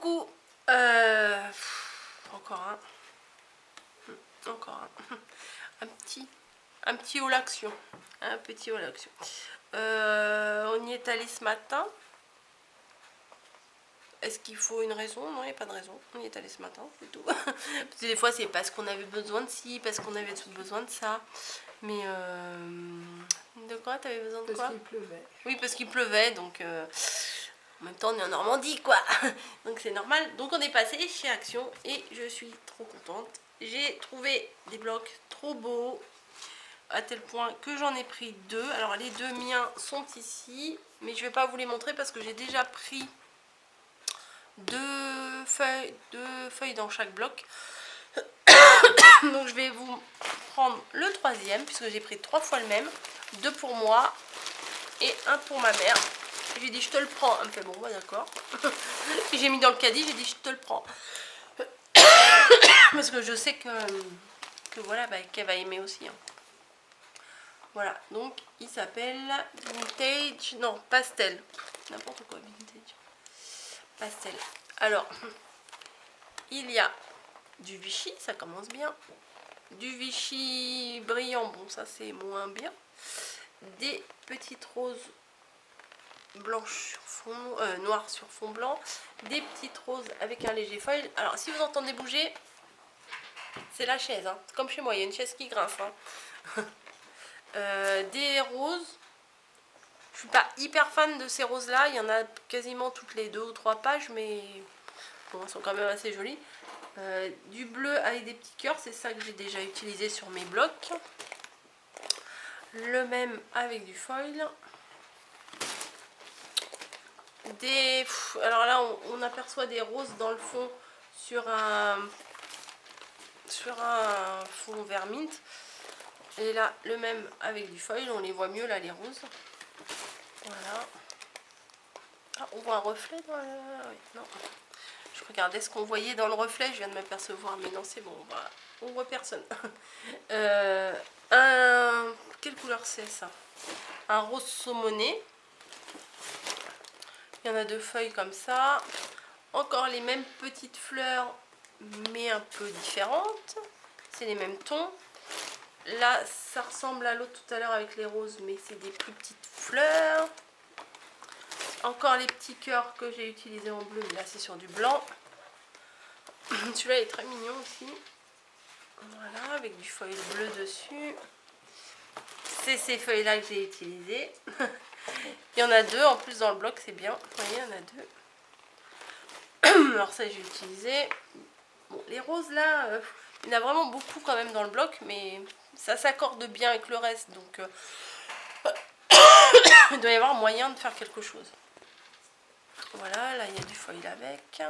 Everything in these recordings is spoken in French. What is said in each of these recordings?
Coucou. Encore un petit haul action. Un petit haul action. On y est allé ce matin. Est-ce qu'il faut une raison? Non, il n'y a pas de raison. On y est allé ce matin, c'est tout. Parce que des fois, c'est parce qu'on avait besoin de ci, parce qu'on avait besoin de ça. Mais de quoi? T'avais besoin de quoi? Parce qu'il pleuvait. Oui, parce qu'il pleuvait, donc en même temps, on est en Normandie, quoi. Donc c'est normal. Donc on est passé chez Action et je suis trop contente. J'ai trouvé des blocs trop beaux, à tel point que j'en ai pris deux. Alors les deux miens sont ici, mais je vais pas vous les montrer parce que j'ai déjà pris deux feuilles dans chaque bloc. Donc je vais vous prendre le troisième puisque j'ai pris 3 fois le même, 2 pour moi et 1 pour ma mère. J'ai dit je te le prends, elle me fait bon bah d'accord. J'ai mis dans le caddie, j'ai dit je te le prends parce que je sais que voilà, bah, qu'elle va aimer aussi, hein. Voilà, donc il s'appelle Vintage, non, Pastel, n'importe quoi, Vintage Pastel. Alors il y a du Vichy, ça commence bien, du Vichy brillant, bon ça c'est moins bien, des petites roses blanches sur fond noir sur fond blanc, des petites roses avec un léger foil. Alors si vous entendez bouger, c'est la chaise, hein. Comme chez moi, il y a une chaise qui grince, hein. Des roses, je suis pas hyper fan de ces roses là, il y en a quasiment toutes les 2 ou 3 pages, mais bon, elles sont quand même assez jolies. Du bleu avec des petits cœurs, c'est ça que j'ai déjà utilisé sur mes blocs. Le même avec du foil. Alors là on aperçoit des roses dans le fond sur un fond vert mint, et là le même avec du foil, on les voit mieux là les roses. Voilà. Ah, on voit un reflet dans le... Oui, non, je regardais ce qu'on voyait dans le reflet, je viens de m'apercevoir, mais non c'est bon, on voit personne. Quelle couleur c'est ça? Un rose saumoné. Il y en a 2 feuilles comme ça. Encore les mêmes petites fleurs, mais un peu différentes. C'est les mêmes tons. Là, ça ressemble à l'autre tout à l'heure avec les roses, mais c'est des plus petites fleurs. Encore les petits cœurs que j'ai utilisés en bleu, mais là c'est sur du blanc. Celui-là est très mignon aussi. Voilà, avec du foil bleu dessus. C'est ces feuilles-là que j'ai utilisées. Il y en a 2 en plus dans le bloc, c'est bien. Vous voyez, il y en a 2. Alors ça j'ai utilisé. Bon, les roses là, il y en a vraiment beaucoup quand même dans le bloc, mais ça s'accorde bien avec le reste, donc il doit y avoir moyen de faire quelque chose. Voilà, là il y a du foil avec.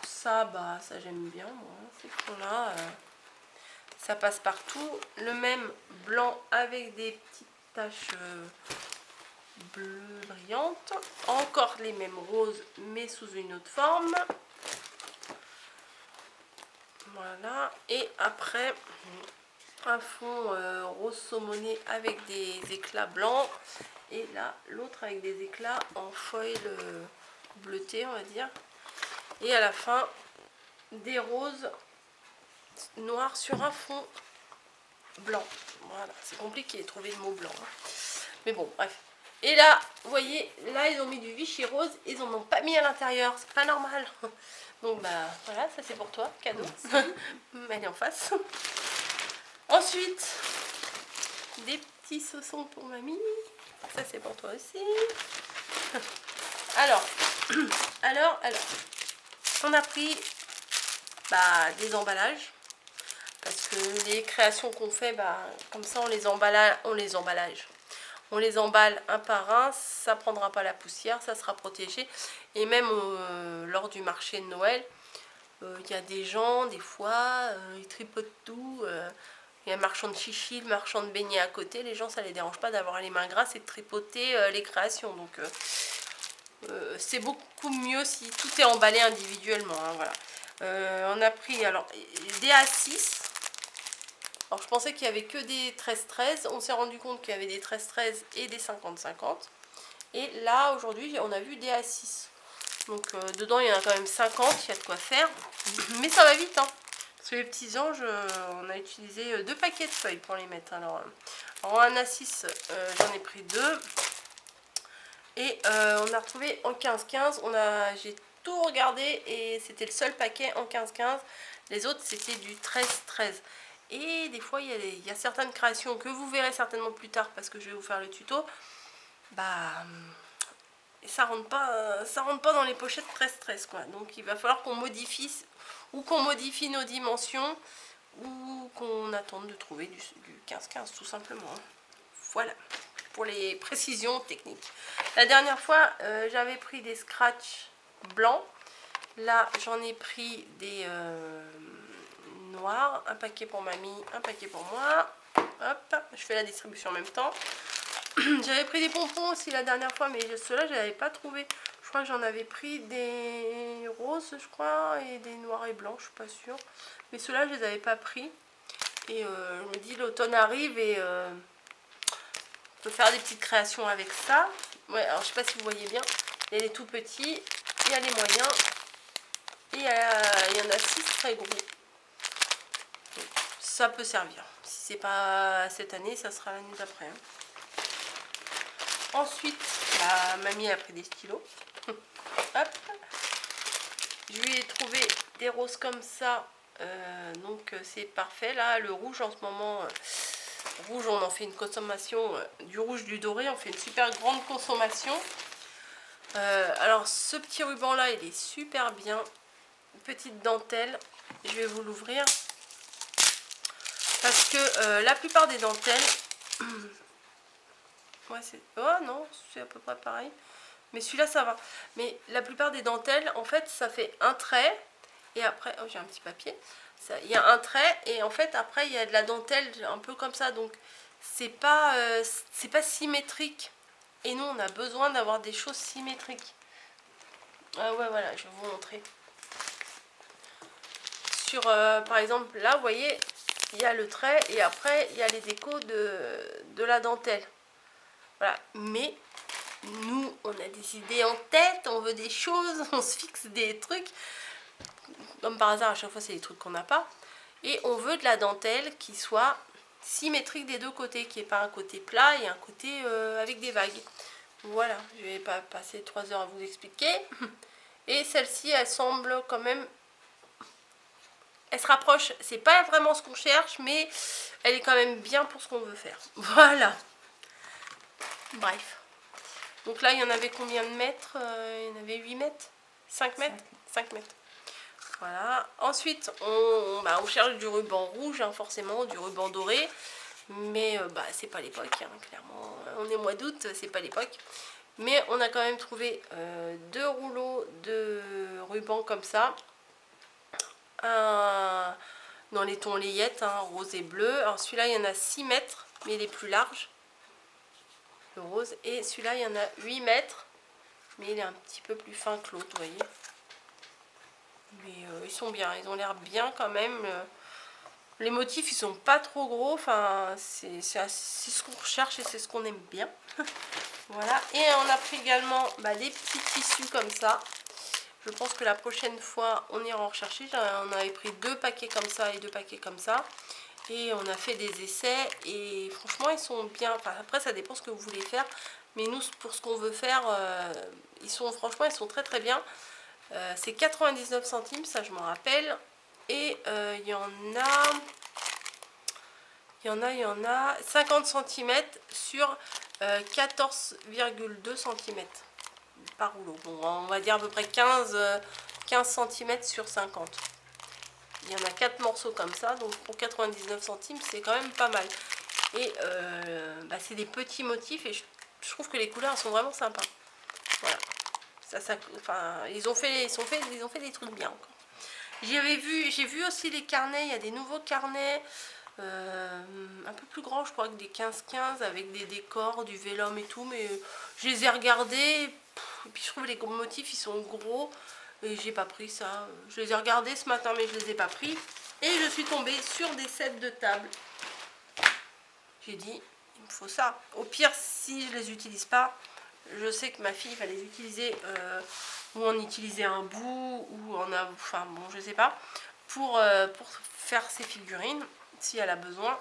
Ça, bah ça j'aime bien moi, ces fonds-là, ça passe partout. Le même blanc avec des petites taches bleues brillantes. Encore les mêmes roses, mais sous une autre forme. Voilà, et après un fond rose saumoné avec des éclats blancs, et là l'autre avec des éclats en foil bleuté, on va dire, et à la fin des roses noires sur un fond blanc. Voilà, c'est compliqué de trouver le mot blanc, hein. Mais bon, bref. Et là, vous voyez, là ils ont mis du Vichy rose, ils en ont pas mis à l'intérieur, c'est pas normal. Donc bah voilà, ça c'est pour toi, cadeau. Elle est en face. Ensuite, des petits saucons pour mamie. Ça c'est pour toi aussi. Alors, on a pris des emballages. Parce que les créations qu'on fait, comme ça on les emballe un par un, ça prendra pas la poussière, ça sera protégé. Et même lors du marché de Noël, il y a des gens, des fois, ils tripotent tout. Il y a un marchand de chichi, le marchand de beignets à côté. Les gens, ça les dérange pas d'avoir les mains grasses et de tripoter les créations. Donc c'est beaucoup mieux si tout est emballé individuellement, hein, voilà. On a pris alors des A6. Alors je pensais qu'il n'y avait que des 13-13. On s'est rendu compte qu'il y avait des 13-13 et des 50-50. Et là aujourd'hui on a vu des A6. Donc dedans il y en a quand même 50, il y a de quoi faire. Mais ça va vite hein. Parce que les petits anges, on a utilisé 2 paquets de feuilles pour les mettre. Alors en un A6, j'en ai pris 2. Et on a retrouvé en 15-15. J'ai tout regardé et c'était le seul paquet en 15-15. Les autres c'était du 13-13. Et des fois il y a certaines créations que vous verrez certainement plus tard parce que je vais vous faire le tuto. Bah ça rentre pas dans les pochettes 13-13 quoi. Donc il va falloir qu'on modifie ou qu'on modifie nos dimensions ou qu'on attende de trouver du 15-15 tout simplement. Voilà pour les précisions techniques. La dernière fois j'avais pris des scratchs blancs. Là j'en ai pris des noirs. Un paquet pour mamie, un paquet pour moi. Hop, je fais la distribution en même temps. J'avais pris des pompons aussi la dernière fois, mais ceux-là, je n'avais pas trouvé. Je crois que j'en avais pris des roses, je crois, et des noirs et blancs, je suis pas sûre. Mais ceux-là, je les avais pas pris. Et je me dis, l'automne arrive et on peut faire des petites créations avec ça. Ouais, alors je sais pas si vous voyez bien. Il y a les tout petits, il y a les moyens, et il y en a 6 très gros. Donc, ça peut servir. Si c'est pas cette année, ça sera l'année d'après. Hein. Ensuite, mamie a pris des stylos. Hop. Je lui ai trouvé des roses comme ça. Donc c'est parfait. Là, le rouge en ce moment, rouge, on en fait une consommation. Du rouge, du doré, on fait une super grande consommation. Alors ce petit ruban là, il est super bien. Petite dentelle. Je vais vous l'ouvrir. Parce que la plupart des dentelles... Ouais, oh non, c'est à peu près pareil. Mais celui-là, ça va. Mais la plupart des dentelles, en fait, ça fait un trait. Et après, oh, j'ai un petit papier. Il y a un trait. Et en fait, après, il y a de la dentelle un peu comme ça. Donc, c'est pas symétrique. Et nous, on a besoin d'avoir des choses symétriques. Ah ouais, voilà, je vais vous montrer. Sur, par exemple, là, vous voyez, il y a le trait. Et après, il y a les décos de la dentelle. Voilà, mais nous, on a des idées en tête, on veut des choses, on se fixe des trucs. Comme par hasard, à chaque fois, c'est des trucs qu'on n'a pas. Et on veut de la dentelle qui soit symétrique des deux côtés, qui n'est pas un côté plat et un côté avec des vagues. Voilà, je ne vais pas passer 3 heures à vous expliquer. Et celle-ci, elle semble quand même... Elle se rapproche, c'est pas vraiment ce qu'on cherche, mais elle est quand même bien pour ce qu'on veut faire. Voilà. Bref. Donc là, il y en avait combien de mètres? Il y en avait 8 mètres? 5 mètres? 5 mètres. Voilà. Ensuite, on cherche du ruban rouge, hein, forcément, du ruban doré. Mais c'est pas l'époque, hein, clairement. On est au mois d'août, c'est pas l'époque. Mais on a quand même trouvé 2 rouleaux de ruban comme ça. Un dans les tons layettes, hein, rose et bleu. Alors celui-là, il y en a 6 mètres, mais il est plus large. Le rose. Et celui-là, il y en a 8 mètres. Mais il est un petit peu plus fin que l'autre, vous voyez. Mais ils sont bien, ils ont l'air bien quand même. Les motifs, ils sont pas trop gros. Enfin, c'est ce qu'on recherche et c'est ce qu'on aime bien. Voilà. Et on a pris également des petits tissus comme ça. Je pense que la prochaine fois, on ira en rechercher. On avait pris 2 paquets comme ça et 2 paquets comme ça. Et on a fait des essais. Et franchement, ils sont bien. Enfin, après, ça dépend ce que vous voulez faire. Mais nous, pour ce qu'on veut faire, franchement, ils sont très très bien. C'est 99 centimes, ça je m'en rappelle. Et il y en a 50 cm sur 14,2 cm par rouleau. Bon, on va dire à peu près 15 cm sur 50. Il y en a 4 morceaux comme ça, donc pour 99 centimes, c'est quand même pas mal. Et c'est des petits motifs et je trouve que les couleurs sont vraiment sympas. Voilà. Ils ont fait des trucs bien. J'ai vu aussi les carnets. Il y a des nouveaux carnets un peu plus grands, je crois, que des 15-15 avec des décors, du vélum et tout. Mais je les ai regardés. Et puis je trouve les motifs, ils sont gros. Et j'ai pas pris ça. Je les ai regardés ce matin, mais je les ai pas pris. Et je suis tombée sur des sets de table. J'ai dit, il me faut ça. Au pire, si je les utilise pas, Je sais que ma fille va les utiliser ou en utiliser un bout ou en a, enfin bon je sais pas, pour faire ses figurines si elle a besoin.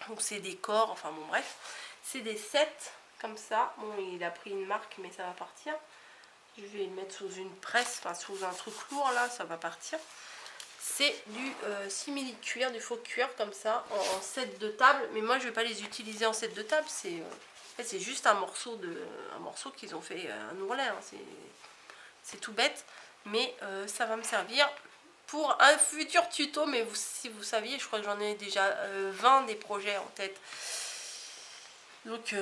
Donc c'est des corps, enfin bon bref, c'est des sets comme ça. Bon il a pris une marque mais ça va partir. Je vais le mettre sous une presse, enfin sous un truc lourd là, ça va partir. C'est du simili cuir, du faux cuir comme ça en set de table. Mais moi je vais pas les utiliser en set de table, c'est en fait, c'est juste un morceau qu'ils ont fait un ourlet, hein. C'est tout bête, mais ça va me servir pour un futur tuto. Mais si vous saviez, je crois que j'en ai déjà 20 des projets en tête. Donc il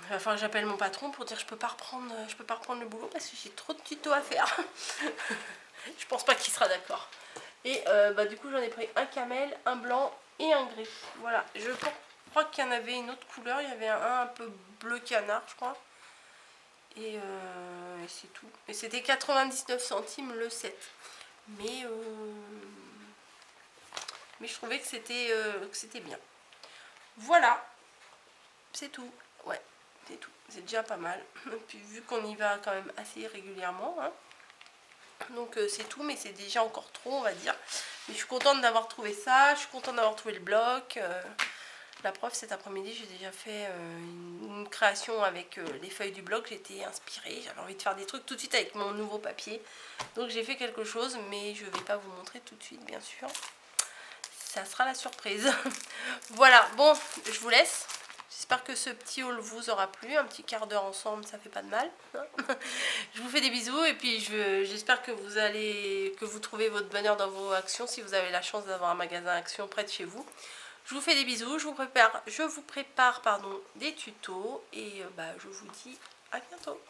va falloir que j'appelle mon patron pour dire je peux pas reprendre le boulot parce que j'ai trop de tutos à faire. Je pense pas qu'il sera d'accord. Et bah, du coup j'en ai pris un camel, un blanc et un gris. Voilà, je crois qu'il y en avait une autre couleur, il y avait un peu bleu canard je crois. Et c'est tout. Et c'était 99 centimes le set. Mais je trouvais que c'était bien. Voilà, c'est tout. Ouais, c'est tout. C'est déjà pas mal. Puis vu qu'on y va quand même assez régulièrement, hein. Donc c'est tout, mais c'est déjà encore trop on va dire. Mais je suis contente d'avoir trouvé ça, je suis contente d'avoir trouvé le bloc. La preuve, cet après-midi j'ai déjà fait une création avec les feuilles du bloc. J'étais inspirée, j'avais envie de faire des trucs tout de suite avec mon nouveau papier. Donc j'ai fait quelque chose, mais je ne vais pas vous montrer tout de suite bien sûr. Ça sera la surprise. Voilà, bon, je vous laisse. J'espère que ce petit haul vous aura plu. Un petit quart d'heure ensemble, ça fait pas de mal. Je vous fais des bisous et puis j'espère que vous trouvez votre bonheur dans vos actions si vous avez la chance d'avoir un magasin Action près de chez vous. Je vous fais des bisous, je vous prépare des tutos et bah, je vous dis à bientôt.